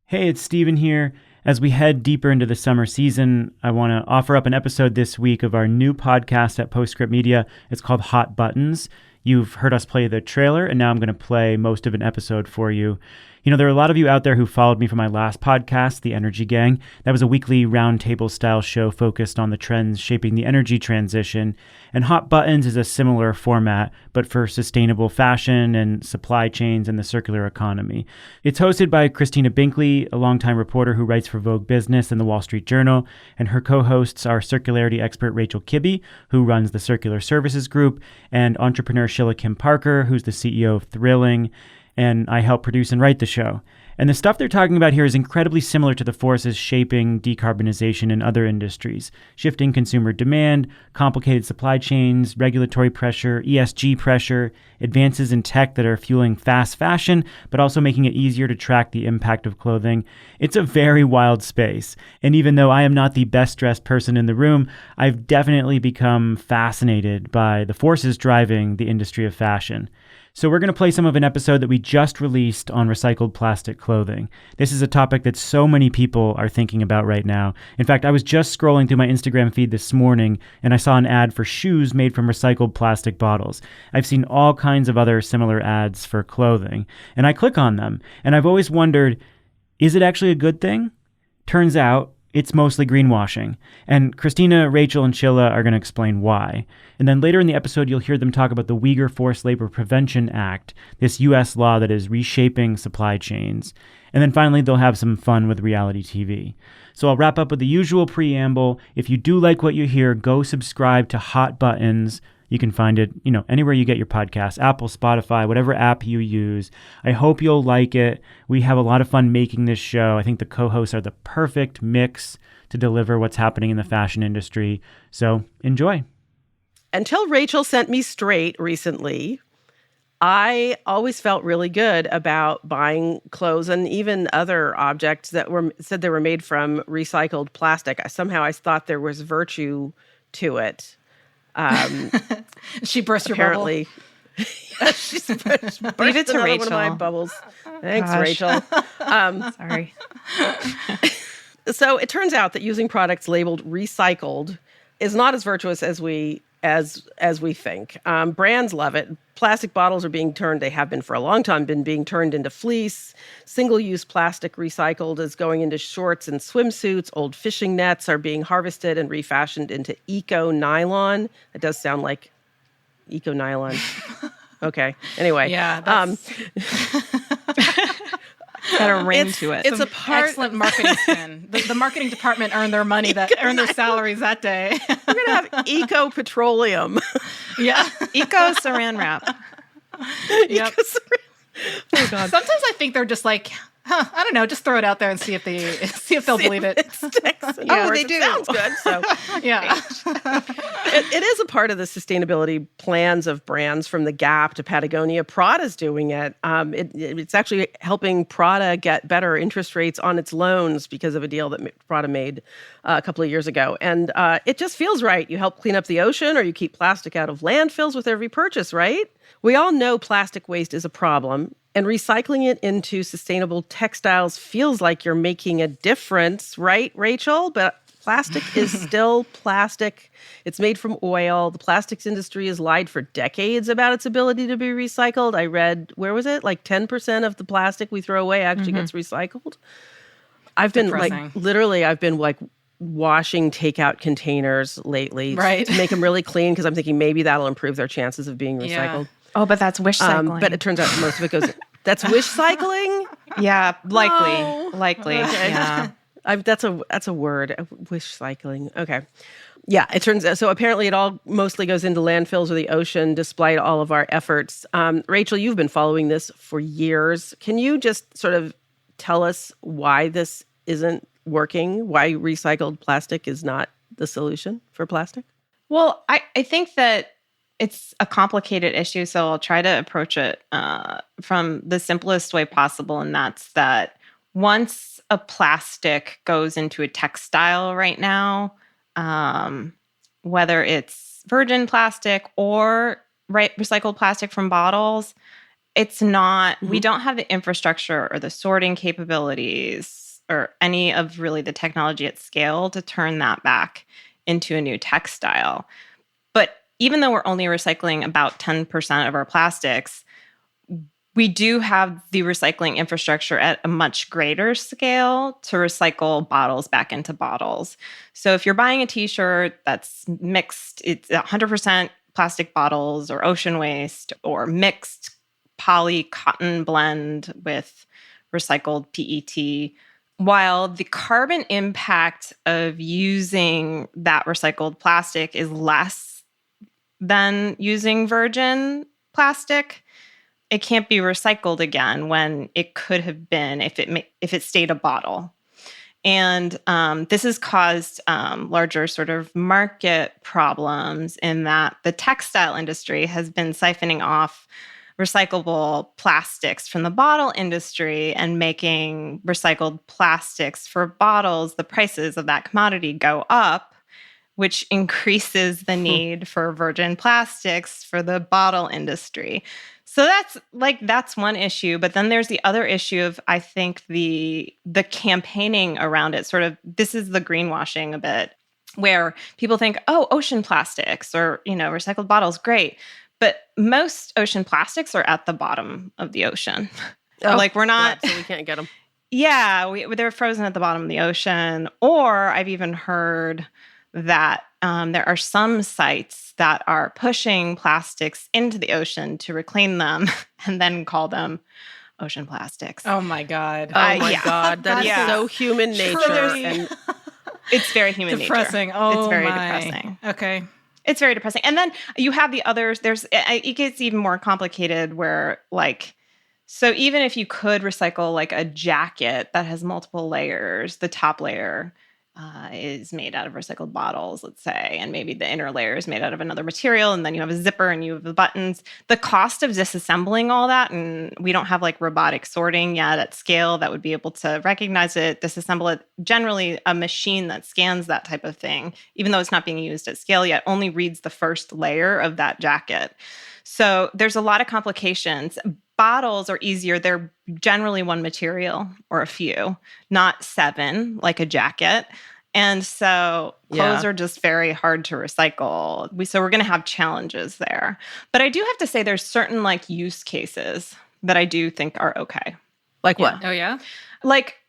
Hey, it's Steven here. As we head deeper into the summer season, I want to offer up an episode this week of our new podcast at Postscript Media. It's called Hot Buttons. You've heard us play the trailer, and now I'm going to play most of an episode for you. You know, there are a lot of you out there who followed me from my last podcast, The Energy Gang. That was a weekly roundtable style show focused on the trends shaping the energy transition. And Hot Buttons is a similar format, but for sustainable fashion and supply chains and the circular economy. It's hosted by Christina Binkley, a longtime reporter who writes for Vogue Business and the Wall Street Journal. And her co-hosts are circularity expert Rachel Kibbe, who runs the Circular Services Group, and entrepreneur Shilla Kim-Parker, who's the CEO of Thrilling. And I help produce and write the show. And the stuff they're talking about here is incredibly similar to the forces shaping decarbonization in other industries: shifting consumer demand, complicated supply chains, regulatory pressure, ESG pressure, advances in tech that are fueling fast fashion, but also making it easier to track the impact of clothing. It's a very wild space. And even though I am not the best dressed person in the room, I've definitely become fascinated by the forces driving the industry of fashion. So we're going to play some of an episode that we just released on recycled plastic clothing. This is a topic that so many people are thinking about right now. In fact, I was just scrolling through my Instagram feed this morning and I saw an ad for shoes made from recycled plastic bottles. I've seen all kinds of other similar ads for clothing, and I click on them, and I've always wondered, is it actually a good thing? Turns out, it's mostly greenwashing. And Christina, Rachel, and Shilla are going to explain why. And then later in the episode, you'll hear them talk about the Uyghur Forced Labor Prevention Act, this U.S. law that is reshaping supply chains. And then finally, they'll have some fun with reality TV. So I'll wrap up with the usual preamble. If you do like what you hear, go subscribe to Hot Buttons. You can find it, anywhere you get your podcasts, Apple, Spotify, whatever app you use. I hope you'll like it. We have a lot of fun making this show. I think the co-hosts are the perfect mix to deliver what's happening in the fashion industry. So enjoy. Until Rachel sent me straight recently, I always felt really good about buying clothes and even other objects that said they were made from recycled plastic. Somehow I thought there was virtue to it. She burst your apparently. She's burst Leave it to another Rachel. One of my bubbles. Thanks, Gosh. Rachel. Sorry. So it turns out that using products labeled recycled is not as virtuous as we think. Brands love it. Plastic bottles are they have been for a long time, being turned into fleece. Single-use plastic recycled is going into shorts and swimsuits. Old fishing nets are being harvested and refashioned into eco-nylon. It does sound like eco-nylon. Okay. Anyway. Yeah. Got a ring to it. It's a part. Excellent marketing spin. The marketing department earned their money, earned their salaries that day. We're going to have eco-petroleum. Yeah. Eco saran wrap. Yep. Oh, God. Sometimes I think they're just like, I don't know, just throw it out there and see if they'll believe it. Sticks. Yeah, they do. It sounds good. So Yeah. it is a part of the sustainability plans of brands, from the Gap to Patagonia. Prada's doing it. It's actually helping Prada get better interest rates on its loans because of a deal that Prada made a couple of years ago. And it just feels right. You help clean up the ocean, or you keep plastic out of landfills with every purchase, right? We all know plastic waste is a problem, and recycling it into sustainable textiles feels like you're making a difference, right, Rachel? But plastic is still plastic. It's made from oil. The plastics industry has lied for decades about its ability to be recycled. I read, where was it? Like 10% of the plastic we throw away actually gets recycled. I've been washing takeout containers lately, right, to make them really clean, because I'm thinking maybe that'll improve their chances of being recycled. Yeah. Oh, but that's wish cycling. But it turns out most of it goes. That's wish cycling. Yeah, likely. Oh, Likely. okay. Yeah. That's a word. Wish cycling. Okay. Yeah, it turns out. So apparently it all mostly goes into landfills or the ocean, despite all of our efforts. Rachel, you've been following this for years. Can you just sort of tell us why this isn't working? Why recycled plastic is not the solution for plastic? Well, I think that it's a complicated issue, so I'll try to approach it from the simplest way possible, and that's that once a plastic goes into a textile right now, whether it's virgin plastic or recycled plastic from bottles, it's not, we don't have the infrastructure or the sorting capabilities or any of really the technology at scale to turn that back into a new textile. But even though we're only recycling about 10% of our plastics, we do have the recycling infrastructure at a much greater scale to recycle bottles back into bottles. So if you're buying a t-shirt that's mixed, it's 100% plastic bottles or ocean waste or mixed poly cotton blend with recycled PET, while the carbon impact of using that recycled plastic is less than using virgin plastic, it can't be recycled again when it could have been if it stayed a bottle. And this has caused larger sort of market problems in that the textile industry has been siphoning off recyclable plastics from the bottle industry and making recycled plastics for bottles, the prices of that commodity go up, which increases the need for virgin plastics for the bottle industry. So that's one issue. But then there's the other issue of, I think, the campaigning around it. Sort of, this is the greenwashing a bit, where people think, oh, ocean plastics or, recycled bottles, great. But most ocean plastics are at the bottom of the ocean. Oh, we're not, so we can't get them. Yeah, they're frozen at the bottom of the ocean. Or I've even heard that there are some sites that are pushing plastics into the ocean to reclaim them and then call them ocean plastics. Oh my God. Oh my God. That is so human nature. And it's very human depressing. nature. Oh, it's very my. depressing. Okay. It's very depressing. And then you have the others. It gets even more complicated where so even if you could recycle a jacket that has multiple layers, the top layer is made out of recycled bottles, let's say, and maybe the inner layer is made out of another material, and then you have a zipper and you have the buttons. The cost of disassembling all that, and we don't have robotic sorting yet at scale that would be able to recognize it, disassemble it. Generally, a machine that scans that type of thing, even though it's not being used at scale yet, only reads the first layer of that jacket. So there's a lot of complications. Bottles are easier. They're generally one material or a few, not 7 like a jacket. And so clothes are just very hard to recycle. So we're going to have challenges there. But I do have to say there's certain use cases that I do think are okay. Like what? Oh, yeah?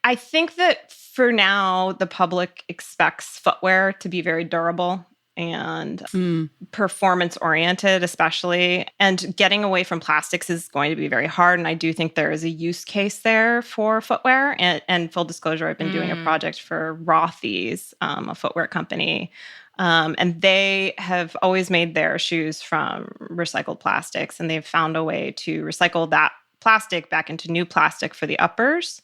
I think that for now, the public expects footwear to be very durable and performance-oriented, especially. And getting away from plastics is going to be very hard. And I do think there is a use case there for footwear. And full disclosure, I've been doing a project for Rothy's, a footwear company. And they have always made their shoes from recycled plastics. And they've found a way to recycle that plastic back into new plastic for the uppers.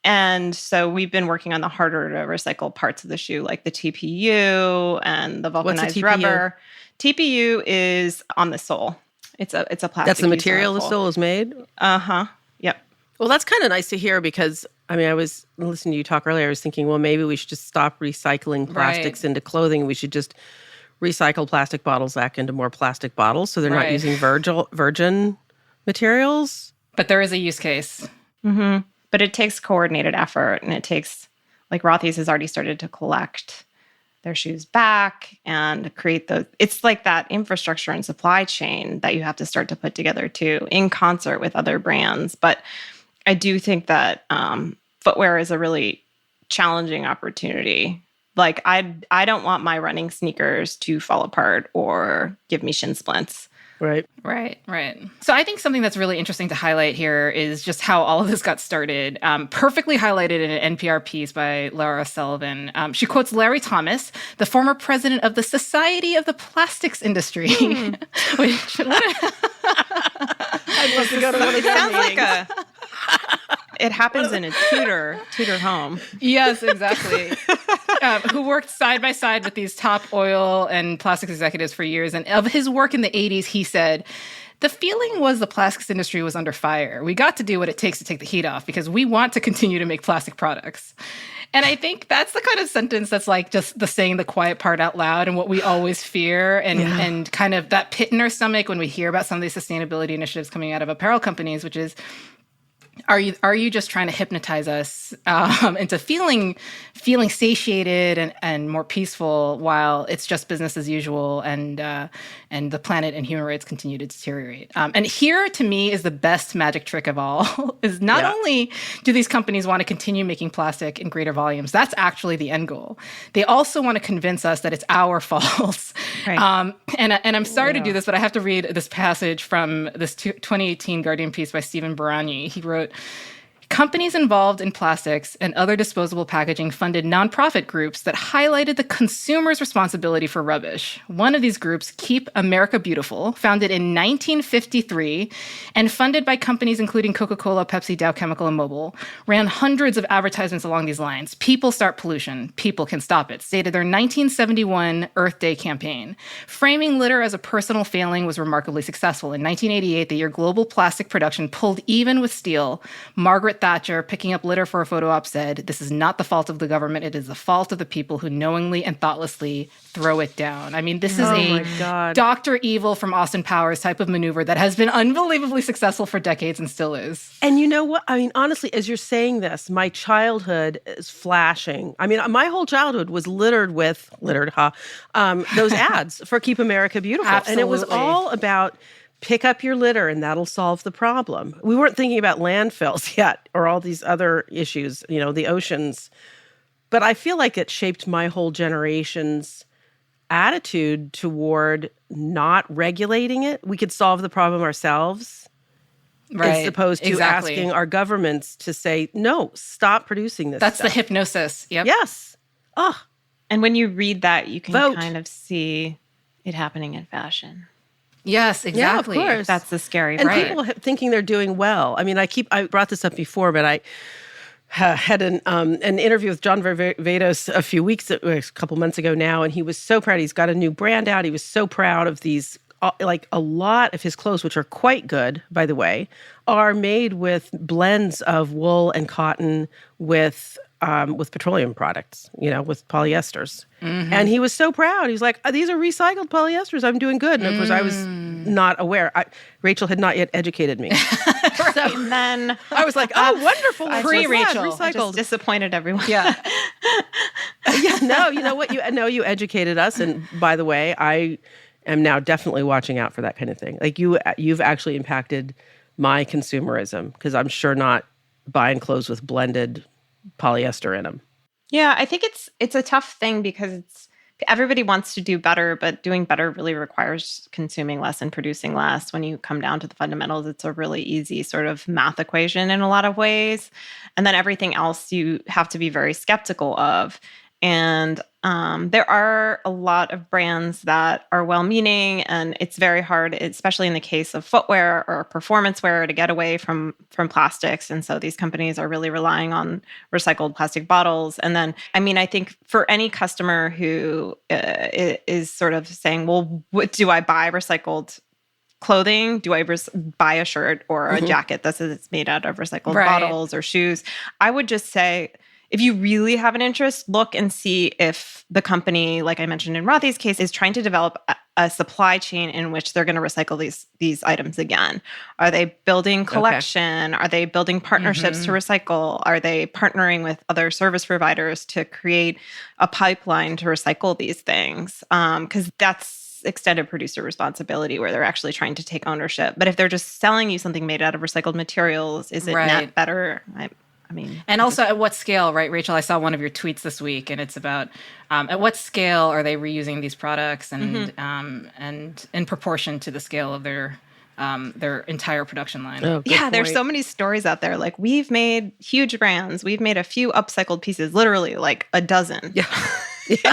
And so we've been working on the harder to recycle parts of the shoe, like the TPU and the vulcanized rubber. TPU is on the sole. It's a plastic. That's the material the sole is made? Uh-huh. Yep. Well, that's kind of nice to hear because, I was listening to you talk earlier. I was thinking, well, maybe we should just stop recycling plastics into clothing. We should just recycle plastic bottles back into more plastic bottles so they're not using virgin materials. But there is a use case. Mm-hmm. But it takes coordinated effort, and it takes, Rothy's has already started to collect their shoes back and create those. It's like that infrastructure and supply chain that you have to start to put together too, in concert with other brands. But I do think that footwear is a really challenging opportunity. I don't want my running sneakers to fall apart or give me shin splints. Right. So I think something that's really interesting to highlight here is just how all of this got started. Perfectly highlighted in an NPR piece by Laura Sullivan. She quotes Larry Thomas, the former president of the Society of the Plastics Industry. Which I'd love to go to one of it sounds like it happens in a Tudor home. Yes, exactly. Who worked side by side with these top oil and plastics executives for years. And of his work in the 80s, he said, The feeling was the plastics industry was under fire. We got to do what it takes to take the heat off because we want to continue to make plastic products. And I think that's the kind of sentence that's like just the saying the quiet part out loud and what we always fear and kind of that pit in our stomach when we hear about some of these sustainability initiatives coming out of apparel companies, which is, are you just trying to hypnotize us into feeling satiated and more peaceful while it's just business as usual and the planet and human rights continue to deteriorate? And here, to me, is the best magic trick of all: is not only do these companies want to continue making plastic in greater volumes, that's actually the end goal. They also want to convince us that it's our fault. Right. And I'm sorry to do this, but I have to read this passage from this 2018 Guardian piece by Stephen Baragni. He wrote, companies involved in plastics and other disposable packaging funded nonprofit groups that highlighted the consumer's responsibility for rubbish. One of these groups, Keep America Beautiful, founded in 1953 and funded by companies including Coca-Cola, Pepsi, Dow Chemical, and Mobil, ran hundreds of advertisements along these lines. People start pollution. People can stop it, stated their 1971 Earth Day campaign. Framing litter as a personal failing was remarkably successful. In 1988, the year global plastic production pulled even with steel, Margaret Thatcher, picking up litter for a photo op, said, "This is not the fault of the government. It is the fault of the people who knowingly and thoughtlessly throw it down." I mean, this is a Dr. Evil from Austin Powers type of maneuver that has been unbelievably successful for decades and still is. And you know what? I mean, honestly, as you're saying this, my childhood is flashing. I mean, my whole childhood was littered, those ads for Keep America Beautiful. Absolutely. And it was all about pick up your litter and that'll solve the problem. We weren't thinking about landfills yet or all these other issues, the oceans. But I feel like it shaped my whole generation's attitude toward not regulating it. We could solve the problem ourselves. Right. As opposed to asking our governments to say, no, stop producing this That's stuff. the hypnosis. Yep. Yes. And when you read that, you can Vote. kind of see it happening in fashion. Yes, exactly. Yeah, of course. That's the scary And part. people thinking they're doing well. I mean, I brought this up before, but I had an interview with John Varvatos a couple months ago now, and he was so proud. He's got a new brand out. He was so proud of these, like a lot of his clothes, which are quite good, by the way, are made with blends of wool and cotton with petroleum products, with polyesters. Mm-hmm. And he was so proud. He was like, these are recycled polyesters. I'm doing good. And of course, I was not aware. Rachel had not yet educated me. So and then I was like, oh, wonderful. Pre-Rachel. I just disappointed everyone. Yeah. Yeah, no, you know what? You educated us. And by the way, I am now definitely watching out for that kind of thing. Like you've actually impacted my consumerism because I'm sure not buying clothes with blended polyester in them. Yeah, I think it's a tough thing because everybody wants to do better, but doing better really requires consuming less and producing less. When you come down to the fundamentals, it's a really easy sort of math equation in a lot of ways. And then everything else you have to be very skeptical of. And there are a lot of brands that are well-meaning, and it's very hard, especially in the case of footwear or performance wear, to get away from plastics. And so these companies are really relying on recycled plastic bottles. And then, I think for any customer who is sort of saying, well, what do I buy recycled clothing? Do I buy a shirt or a jacket that's made out of recycled bottles or shoes? I would just say, if you really have an interest, look and see if the company, like I mentioned in Rothy's case, is trying to develop a supply chain in which they're going to recycle these items again. Are they building collection? Okay. Are they building partnerships to recycle? Are they partnering with other service providers to create a pipeline to recycle these things? Because that's extended producer responsibility where they're actually trying to take ownership. But if they're just selling you something made out of recycled materials, is it net better? And also at what scale, right, Rachel? I saw one of your tweets this week, and it's about at what scale are they reusing these products, and in proportion to the scale of their entire production line. Oh, yeah, there's so many stories out there. Like, we've made huge brands. We've made a few upcycled pieces, literally like a dozen. Yeah.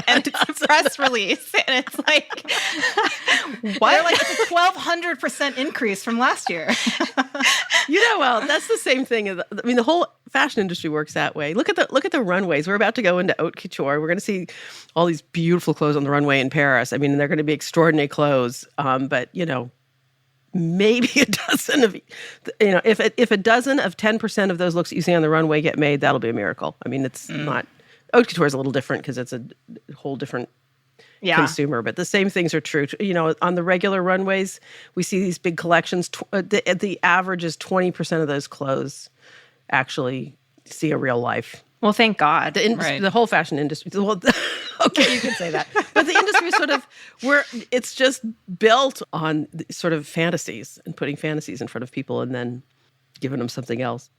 And it's a press release, and it's like, what? They're like, it's a 1,200% increase from last year. Well, that's the same thing. The whole fashion industry works that way. Look at the runways. We're about to go into haute couture. We're going to see all these beautiful clothes on the runway in Paris. They're going to be extraordinary clothes. But maybe a dozen of, if a dozen of 10% of those looks that you see on the runway get made, that'll be a miracle. I mean, it's not, haute couture is a little different because it's a whole different consumer, but the same things are true. On the regular runways, we see these big collections. The average is 20% of those clothes actually see a real life. Well, thank God. The whole fashion industry. Well, okay, you can say that. But the industry is sort of it's just built on sort of fantasies and putting fantasies in front of people and then giving them something else.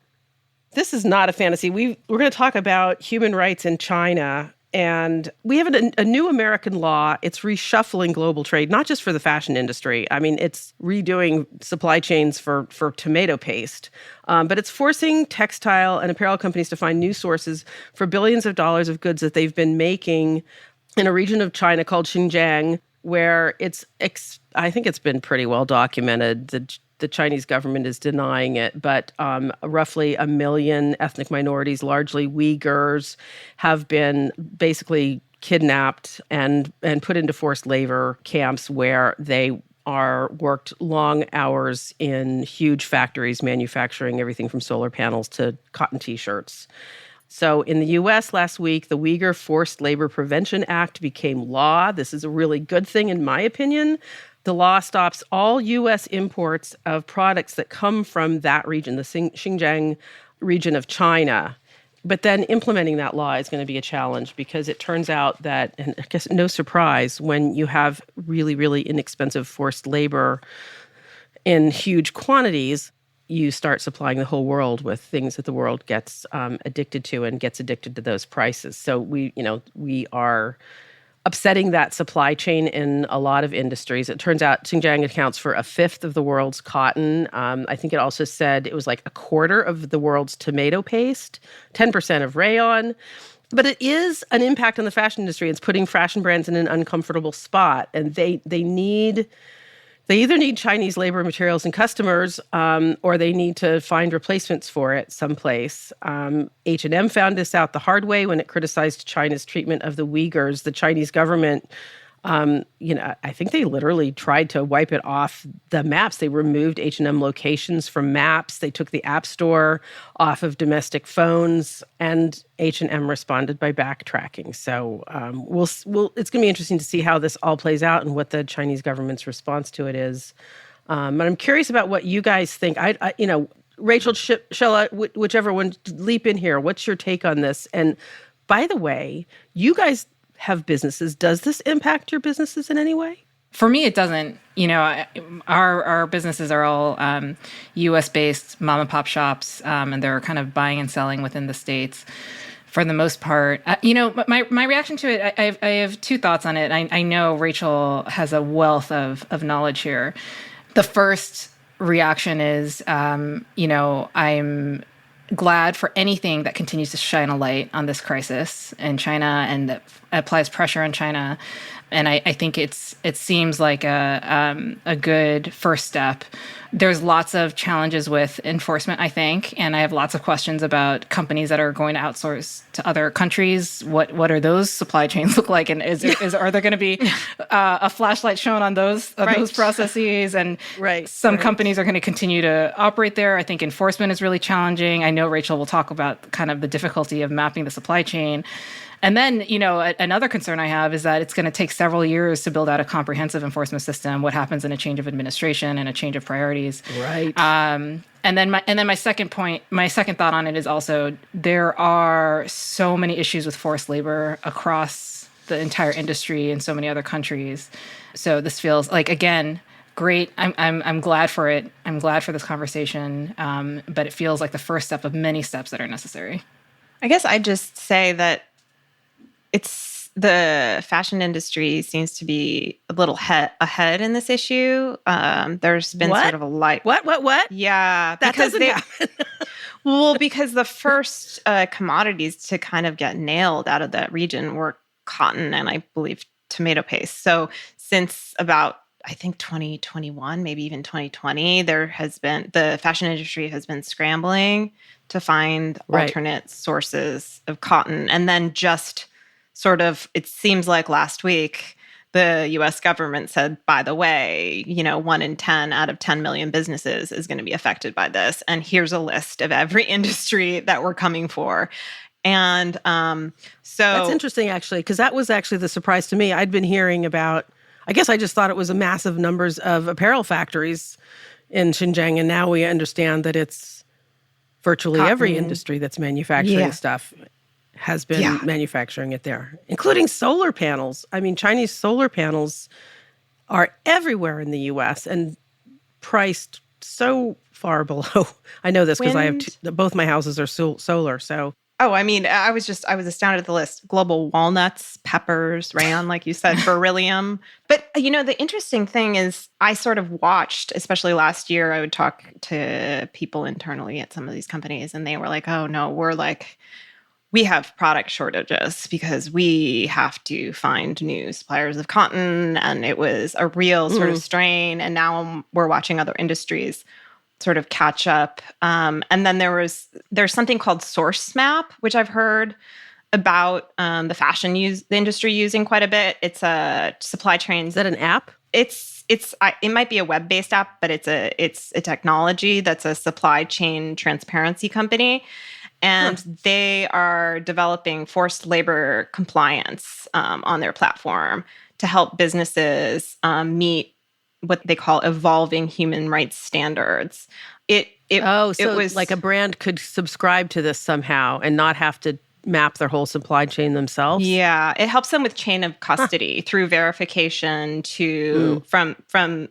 This is not a fantasy. We're going to talk about human rights in China. And we have a new American law. It's reshuffling global trade, not just for the fashion industry. I mean, it's redoing supply chains for tomato paste. But it's forcing textile and apparel companies to find new sources for billions of dollars of goods that they've been making in a region of China called Xinjiang, where I think it's been pretty well documented. The Chinese government is denying it, but roughly 1 million ethnic minorities, largely Uyghurs, have been basically kidnapped and put into forced labor camps where they are worked long hours in huge factories manufacturing everything from solar panels to cotton T-shirts. So in the U.S. last week, the Uyghur Forced Labor Prevention Act became law. This is a really good thing, in my opinion. The law stops all U.S. imports of products that come from that region, the Xinjiang region of China. But then implementing that law is going to be a challenge because it turns out that, and I guess no surprise, when you have really, really inexpensive forced labor in huge quantities, you start supplying the whole world with things that the world gets addicted to and gets addicted to those prices. So we are upsetting that supply chain in a lot of industries. It turns out Xinjiang accounts for 1/5 of the world's cotton. I think it also said it was like 1/4 of the world's tomato paste, 10% of rayon. But it is an impact on the fashion industry. It's putting fashion brands in an uncomfortable spot. And they either need Chinese labor, materials, and customers, or they need to find replacements for it someplace. H&M found this out the hard way when it criticized China's treatment of the Uyghurs. The Chinese government, I think they literally tried to wipe it off the maps. They removed H&M locations from maps. They took the App Store off of domestic phones, and H&M responded by backtracking. So it's going to be interesting to see how this all plays out and what the Chinese government's response to it is. But I'm curious about what you guys think. Rachel, Shilla, whichever one, leap in here. What's your take on this? And by the way, you guys have businesses. Does this impact your businesses in any way? For me, it doesn't. Our businesses are all U.S.-based mom and pop shops, and they're kind of buying and selling within the States for the most part. My reaction to it, I have two thoughts on it. I know Rachel has a wealth of knowledge here. The first reaction is, I'm glad for anything that continues to shine a light on this crisis in China and that applies pressure on China. And I think it seems like a good first step. There's lots of challenges with enforcement, I think, and I have lots of questions about companies that are going to outsource to other countries. What are those supply chains look like, and are there going to be a flashlight shown on those processes? And some companies are going to continue to operate there. I think enforcement is really challenging. I know Rachel will talk about kind of the difficulty of mapping the supply chain. And then, another concern I have is that it's going to take several years to build out a comprehensive enforcement system. What happens in a change of administration and a change of priorities? Right. And then my second thought on it is also there are so many issues with forced labor across the entire industry in so many other countries. So this feels like, again, great. I'm glad for it. I'm glad for this conversation. But it feels like the first step of many steps that are necessary. I guess I'd just say that it's the fashion industry seems to be a little ahead in this issue. There's been sort of a light. What? Yeah. That doesn't happen. Well, because the first commodities to kind of get nailed out of that region were cotton and I believe tomato paste. So since about, I think 2021, maybe even 2020, the fashion industry has been scrambling to find alternate sources of cotton. And then just sort of, it seems like last week, the US government said, by the way, 1 in 10 out of 10 million businesses is going to be affected by this. And here's a list of every industry that we're coming for. And so that's interesting, actually, because that was actually the surprise to me. I'd been hearing about, I guess I just thought it was a massive numbers of apparel factories in Xinjiang. And now we understand that it's virtually every industry that's manufacturing stuff has been manufacturing it there, including solar panels. I mean, Chinese solar panels are everywhere in the U.S. and priced so far below. I know this because I have both my houses are solar. So, I was astounded at the list. Global walnuts, peppers, rayon, like you said, beryllium. But, the interesting thing is I sort of watched, especially last year, I would talk to people internally at some of these companies, and they were like, oh, no, we have product shortages because we have to find new suppliers of cotton. And it was a real sort of strain. And now we're watching other industries sort of catch up. And then there's something called Source Map, which I've heard about the fashion the industry using quite a bit. It's a supply chain. Is that an app? It might be a web-based app, but it's a technology that's a supply chain transparency company. And they are developing forced labor compliance on their platform to help businesses meet what they call evolving human rights standards. It was like a brand could subscribe to this somehow and not have to map their whole supply chain themselves. Yeah, it helps them with chain of custody through verification from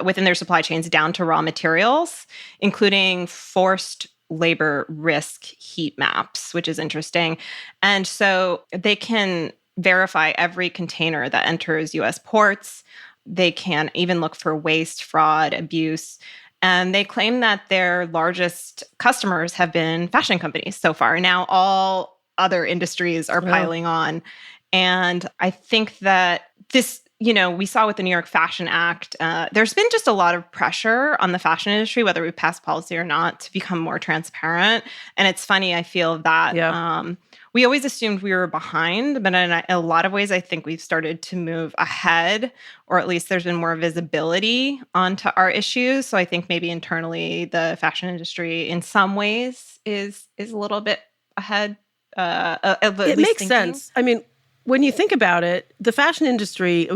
within their supply chains down to raw materials, including forced labor risk heat maps, which is interesting. And so they can verify every container that enters U.S. ports. They can even look for waste, fraud, abuse. And they claim that their largest customers have been fashion companies so far. Now all other industries are piling on. And I think that this, we saw with the New York Fashion Act, there's been just a lot of pressure on the fashion industry, whether we pass policy or not, to become more transparent. And it's funny, I feel that we always assumed we were behind, but in a lot of ways, I think we've started to move ahead, or at least there's been more visibility onto our issues. So I think maybe internally, the fashion industry in some ways is a little bit ahead. It makes sense. I mean, when you think about it, the fashion industry,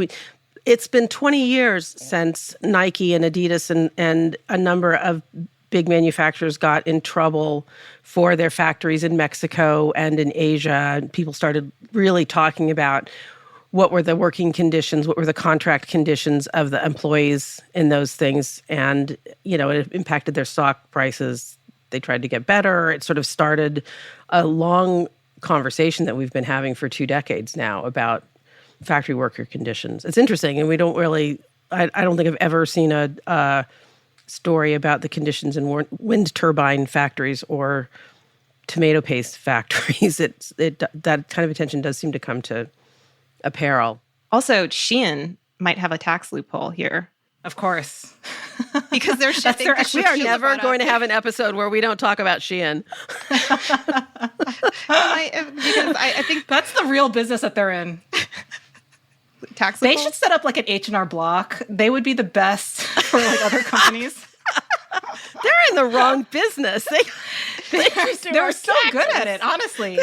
it's been 20 years since Nike and Adidas and a number of big manufacturers got in trouble for their factories in Mexico and in Asia. People started really talking about what were the working conditions, what were the contract conditions of the employees in those things. And, it impacted their stock prices. They tried to get better. It sort of started a long conversation that we've been having for 2 decades now about factory worker conditions. It's interesting, and we don't really, I don't think I've ever seen a story about the conditions in wind turbine factories or tomato paste factories. That kind of attention does seem to come to apparel. Also, Shein might have a tax loophole here. Of course. Because they're shipping. We are never going to have an episode where we don't talk about Shein. Because I think that's the real business that they're in. Tax They loophole? should set up like an H&R Block. They would be the best for like other companies. They're in the wrong business. They're so good at it, honestly.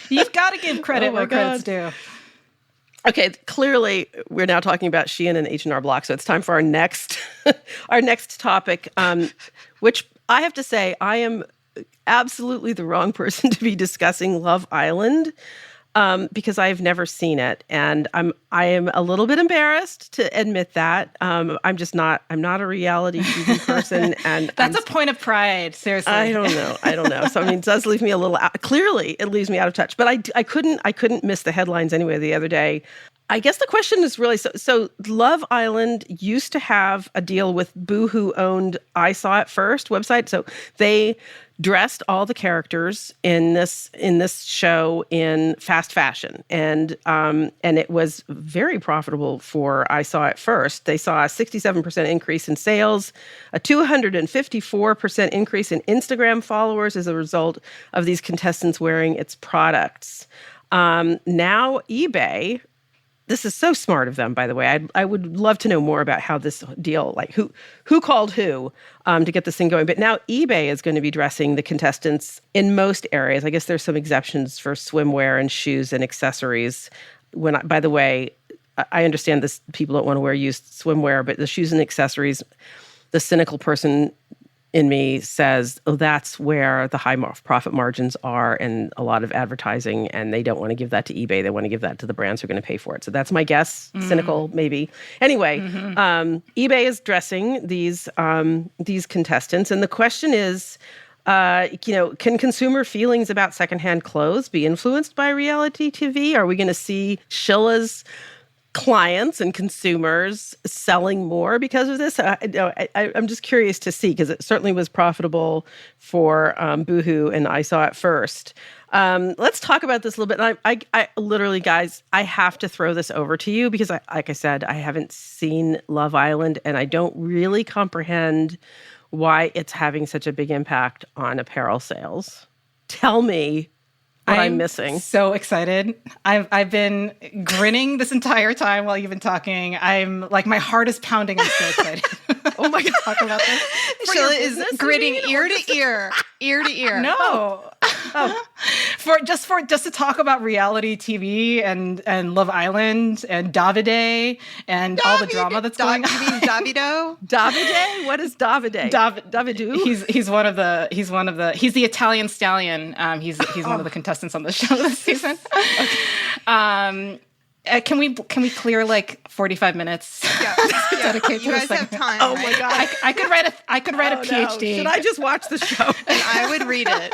You've got to give credit where credit's due. Okay, clearly we're now talking about Shein and H&R Block, so it's time for our next topic, which I have to say I am absolutely the wrong person to be discussing Love Island. Because I've never seen it, and I am a little bit embarrassed to admit that. I'm not a reality TV person, and that's a point of pride. Seriously, I don't know. So it does leave me a little clearly it leaves me out of touch. But I couldn't miss the headlines anyway the other day. I guess the question is really so Love Island used to have a deal with Boohoo owned I Saw It First website, so they dressed all the characters in this show in fast fashion, and it was very profitable for I Saw It First. They saw a 67% increase in sales, a 254% increase in Instagram followers as a result of these contestants wearing its products. Now eBay This is so smart of them, by the way. I would love to know more about how this deal, like who called who to get this thing going. But now eBay is going to be dressing the contestants in most areas. I guess there's some exceptions for swimwear and shoes and accessories. By the way, I understand this. People don't want to wear used swimwear, but the shoes and accessories, the cynical person in me says, oh, that's where the high profit margins are and a lot of advertising, and they don't want to give that to eBay. They want to give that to the brands who are going to pay for it. So that's my guess. Cynical, maybe. Anyway, eBay is dressing these contestants, and the question is, can consumer feelings about secondhand clothes be influenced by reality TV? Are we going to see Shilla's clients and consumers selling more because of this? I'm just curious to see, because it certainly was profitable for Boohoo, and I saw it first. Let's talk about this a little bit. And I literally, guys, I have to throw this over to you because, like I said, I haven't seen Love Island, and I don't really comprehend why it's having such a big impact on apparel sales. Tell me what I'm missing. So excited. I've been grinning this entire time while you've been talking. I'm like, my heart is pounding. I'm so excited. Oh my God. Talk about this. Shilla is grinning ear to ear, ear to ear. No. For to talk about reality TV and Love Island and Davide and all the drama that's going on. You mean Davido? Davide? What is Davide? Davido? He's the Italian stallion. He's one of the contestants on the show this season. Can we clear like 45 minutes? Yeah. Dedicate You to guys this have segment? time. Oh my God. I could write a PhD. No. Should I just watch the show? And I would read it.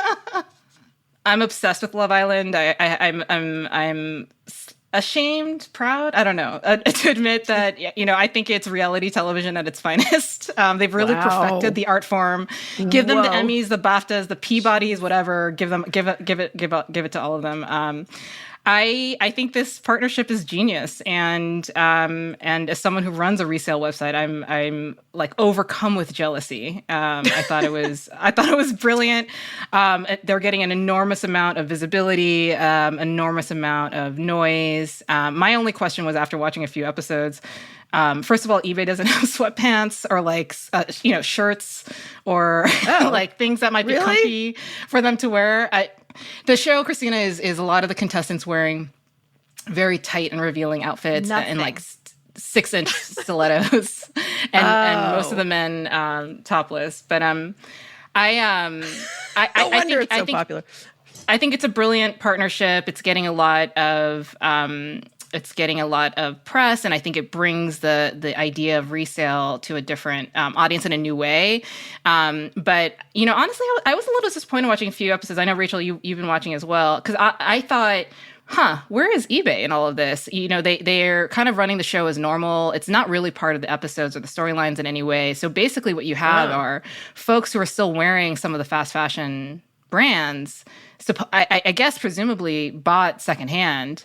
I'm obsessed with Love Island. I'm ashamed, proud, I don't know, to admit that, I think it's reality television at its finest. They've really perfected the art form. Give them the Emmys, the BAFTAs, the Peabodys, whatever. Give it to all of them. I think this partnership is genius, and as someone who runs a resale website, I'm like overcome with jealousy. I thought it was brilliant. They're getting an enormous amount of visibility, enormous amount of noise. My only question was, after watching a few episodes, first of all, eBay doesn't have sweatpants or like shirts or like things that might be comfy for them to wear. The show, Christina, is a lot of the contestants wearing very tight and revealing outfits and like 6-inch stilettos, and most of the men topless. But I think it's so popular. I think it's a brilliant partnership. It's getting a lot of press, and I think it brings the idea of resale to a different audience in a new way. But honestly, I was a little disappointed watching a few episodes. I know, Rachel, you've been watching as well, because I thought, where is eBay in all of this? They're kind of running the show as normal. It's not really part of the episodes or the storylines in any way. So basically, what you have are folks who are still wearing some of the fast fashion brands. I guess presumably bought secondhand.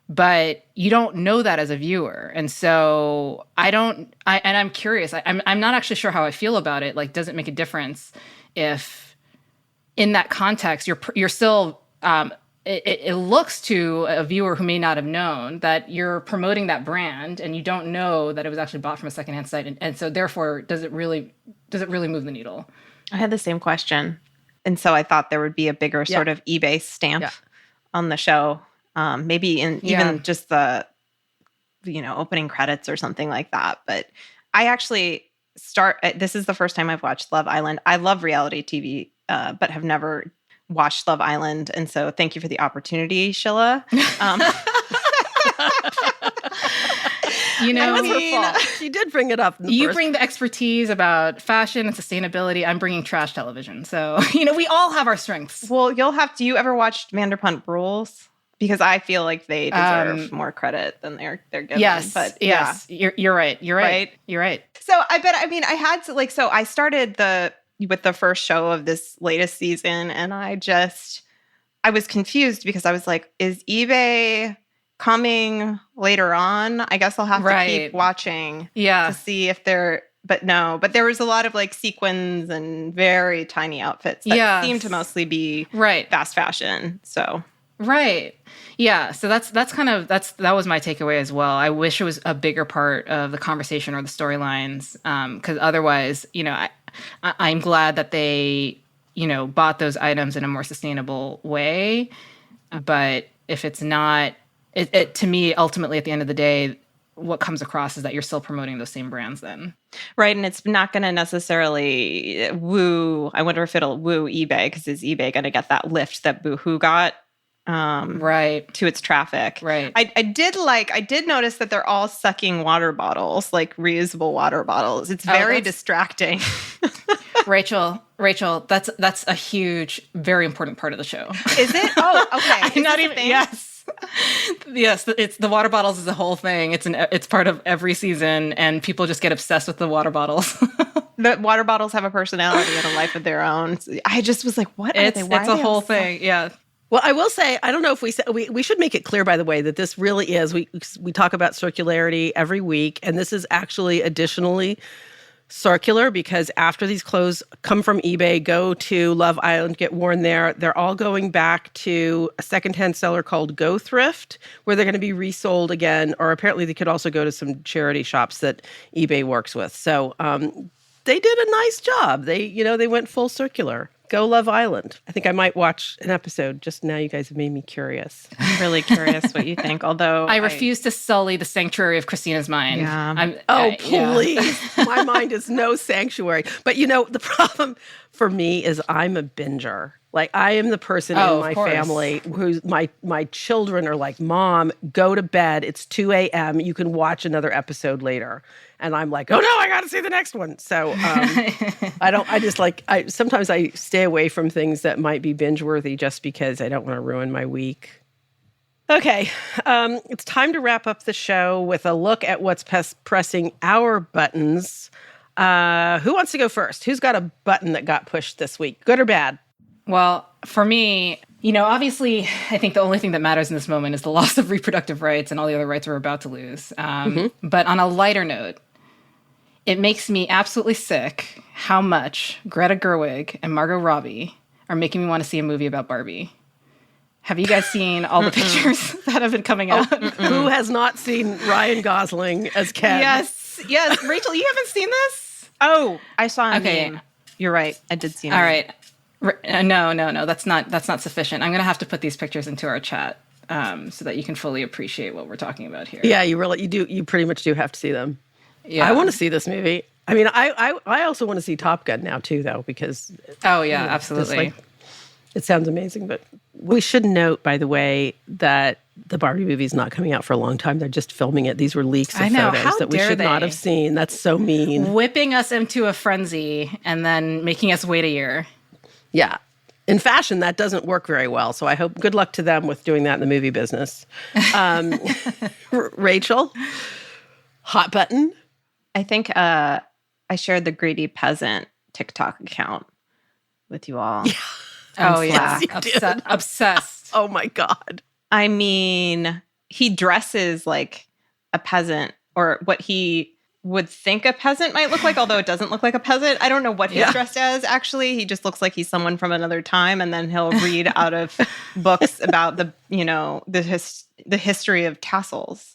But you don't know that as a viewer. And so I'm curious. I'm not actually sure how I feel about it. Like, does it make a difference if in that context, you're still, it looks to a viewer who may not have known that you're promoting that brand and you don't know that it was actually bought from a secondhand site. And so therefore, does it really move the needle? I had the same question. And so I thought there would be a bigger sort of eBay stamp on the show. Maybe even just the, opening credits or something like that. But I actually this is the first time I've watched Love Island. I love reality TV, but have never watched Love Island. And so thank you for the opportunity, Shilla. That was her fault. She did bring it up. You bring the expertise about fashion and sustainability. I'm bringing trash television. So, we all have our strengths. Well, do you ever watch Vanderpump Rules? Because I feel like they deserve more credit than they're given. Yes, but yes, you're right. You're right. So I had to so I started with the first show of this latest season, and I was confused because I was like, is eBay coming later on? I guess I'll have to keep watching to see if they're. But no, but there was a lot of like sequins and very tiny outfits that seemed to mostly be fast fashion. So. Right. Yeah. So that was my takeaway as well. I wish it was a bigger part of the conversation or the storylines, because otherwise, I'm glad that they, bought those items in a more sustainable way. But if it's not, it to me, ultimately, at the end of the day, what comes across is that you're still promoting those same brands then. Right. And it's not going to necessarily woo. I wonder if it'll woo eBay, because is eBay going to get that lift that Boohoo got? Right. To its traffic. Right. I did notice that they're all sucking water bottles, like reusable water bottles. It's very distracting. Rachel, that's a huge, very important part of the show. Is it? Oh, okay. I'm not even. Yes. Yes, it's the water bottles is a whole thing. It's part of every season, and people just get obsessed with the water bottles. The water bottles have a personality and a life of their own. I just was like, what are they? Why it's a whole thing. Yeah. Well, I will say, I don't know if we should make it clear, by the way, that this really is, we talk about circularity every week, and this is actually additionally circular, because after these clothes come from eBay, go to Love Island, get worn there, they're all going back to a secondhand seller called Go Thrift, where they're going to be resold again, or apparently they could also go to some charity shops that eBay works with. So they did a nice job. They went full circular. Go Love Island. I think I might watch an episode. Just now you guys have made me curious. I'm really curious what you think, although I refuse to sully the sanctuary of Christina's mind. Yeah. Please. My mind is no sanctuary. But the problem for me is I'm a binger. Like, I am the person in my family who's my children are like, Mom, go to bed. It's 2 a.m. You can watch another episode later. And I'm like, oh no, I got to see the next one. So sometimes I stay away from things that might be binge worthy just because I don't want to ruin my week. Okay, it's time to wrap up the show with a look at what's pressing our buttons. Who wants to go first? Who's got a button that got pushed this week? Good or bad? Well, for me, obviously, I think the only thing that matters in this moment is the loss of reproductive rights and all the other rights we're about to lose. But on a lighter note, it makes me absolutely sick how much Greta Gerwig and Margot Robbie are making me want to see a movie about Barbie. Have you guys seen all the pictures that have been coming out? Who has not seen Ryan Gosling as Ken? Yes. Rachel, you haven't seen this? Oh, I saw a meme. You're right. I did see it. All right. No. That's not sufficient. I'm going to have to put these pictures into our chat so that you can fully appreciate what we're talking about here. Yeah, you pretty much do have to see them. Yeah. I want to see this movie. I mean, I also want to see Top Gun now too, though, because absolutely. It sounds amazing. But we should note, by the way, that the Barbie movie is not coming out for a long time. They're just filming it. These were leaks of photos that we should not have seen. That's so mean. Whipping us into a frenzy and then making us wait a year. Yeah. In fashion, that doesn't work very well. So I hope good luck to them with doing that in the movie business. Rachel, hot button. I think I shared the Greedy Peasant TikTok account with you all. Yeah. Yes, obsessed. Oh my God. I mean, he dresses like a peasant, or what he would think a peasant might look like, although it doesn't look like a peasant. I don't know what he's dressed as, actually. He just looks like he's someone from another time, and then he'll read out of books about the history of tassels.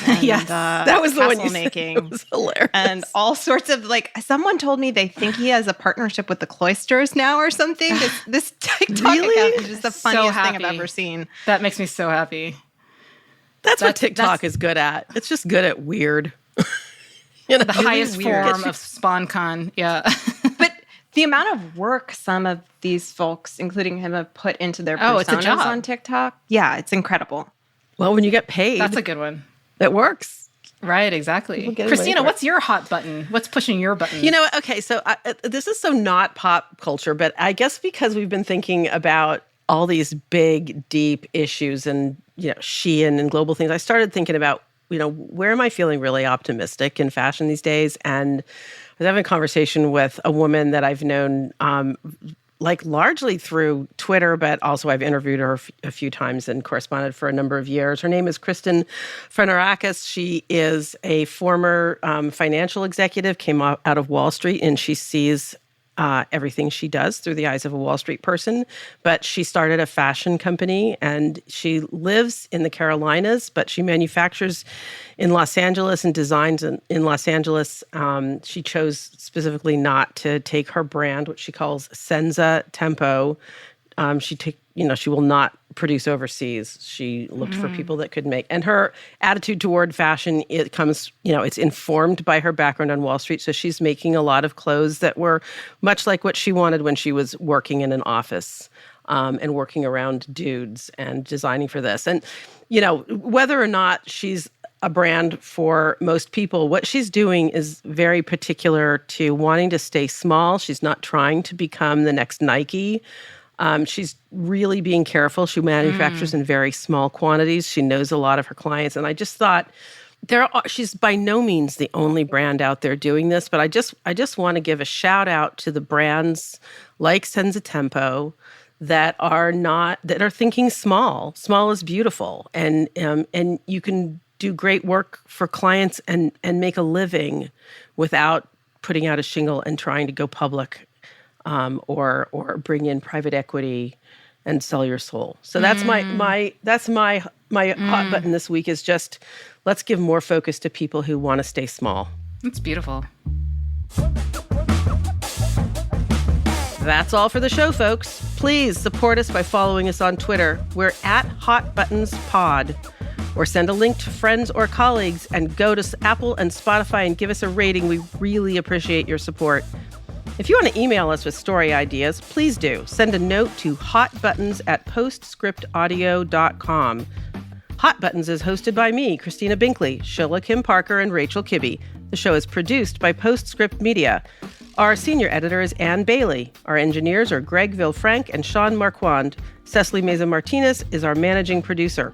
And, yes, that was the one you making. Said. It was hilarious. And all sorts of, someone told me they think he has a partnership with the Cloisters now or something. This TikTok account is just the funniest thing I've ever seen. That makes me so happy. That's what TikTok is good at. It's just good at weird. The highest form of SpawnCon. Yeah. But the amount of work some of these folks, including him, have put into their personas on TikTok. Yeah, it's incredible. Well, when you get paid. That's a good one. It works. Right, exactly. Christina, what's your hot button? What's pushing your button? Okay, so this is so not pop culture, but I guess because we've been thinking about all these big, deep issues and, Shein and global things, I started thinking about, where am I feeling really optimistic in fashion these days? And I was having a conversation with a woman that I've known largely through Twitter, but also I've interviewed her a few times and corresponded for a number of years. Her name is Kristen Frenorakis. She is a former financial executive, came out of Wall Street, and she sees everything she does through the eyes of a Wall Street person. But she started a fashion company, and she lives in the Carolinas, but she manufactures in Los Angeles and designs in Los Angeles. She chose specifically not to take her brand, which she calls Senza Tempo. She will not produce overseas. She looked for people that could make. And her attitude toward fashion, it comes, it's informed by her background on Wall Street. So she's making a lot of clothes that were much like what she wanted when she was working in an office and working around dudes and designing for this. And, whether or not she's a brand for most people, what she's doing is very particular to wanting to stay small. She's not trying to become the next Nike. She's really being careful. She manufactures in very small quantities. She knows a lot of her clients. And I just thought she's by no means the only brand out there doing this, but I just want to give a shout out to the brands like Senza Tempo that are thinking small. Small is beautiful. And you can do great work for clients and make a living without putting out a shingle and trying to go public. Or bring in private equity and sell your soul. So that's my hot button this week is just let's give more focus to people who want to stay small. That's beautiful. That's all for the show, folks. Please support us by following us on Twitter. We're at HotButtonsPod. Or send a link to friends or colleagues and go to Apple and Spotify and give us a rating. We really appreciate your support. If you want to email us with story ideas, please do. Send a note to hotbuttons@postscriptaudio.com. Hot Buttons is hosted by me, Christina Binkley, Shilla Kim-Parker, and Rachel Kibbe. The show is produced by Postscript Media. Our senior editor is Ann Bailey. Our engineers are Greg Villefranc and Sean Marquand. Cecily Meza-Martinez is our managing producer.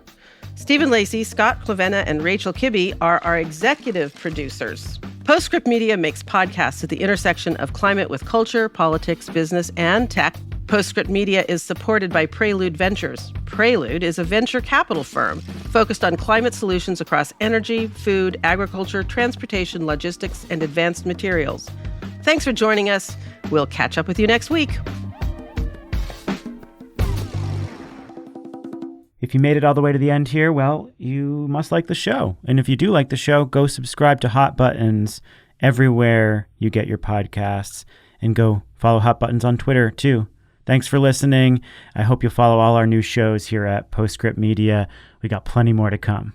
Stephen Lacey, Scott Clavenna, and Rachel Kibbe are our executive producers. Postscript Media makes podcasts at the intersection of climate with culture, politics, business, and tech. Postscript Media is supported by Prelude Ventures. Prelude is a venture capital firm focused on climate solutions across energy, food, agriculture, transportation, logistics, and advanced materials. Thanks for joining us. We'll catch up with you next week. If you made it all the way to the end here, well, you must like the show. And if you do like the show, go subscribe to Hot Buttons everywhere you get your podcasts. And go follow Hot Buttons on Twitter, too. Thanks for listening. I hope you'll follow all our new shows here at Postscript Media. We got plenty more to come.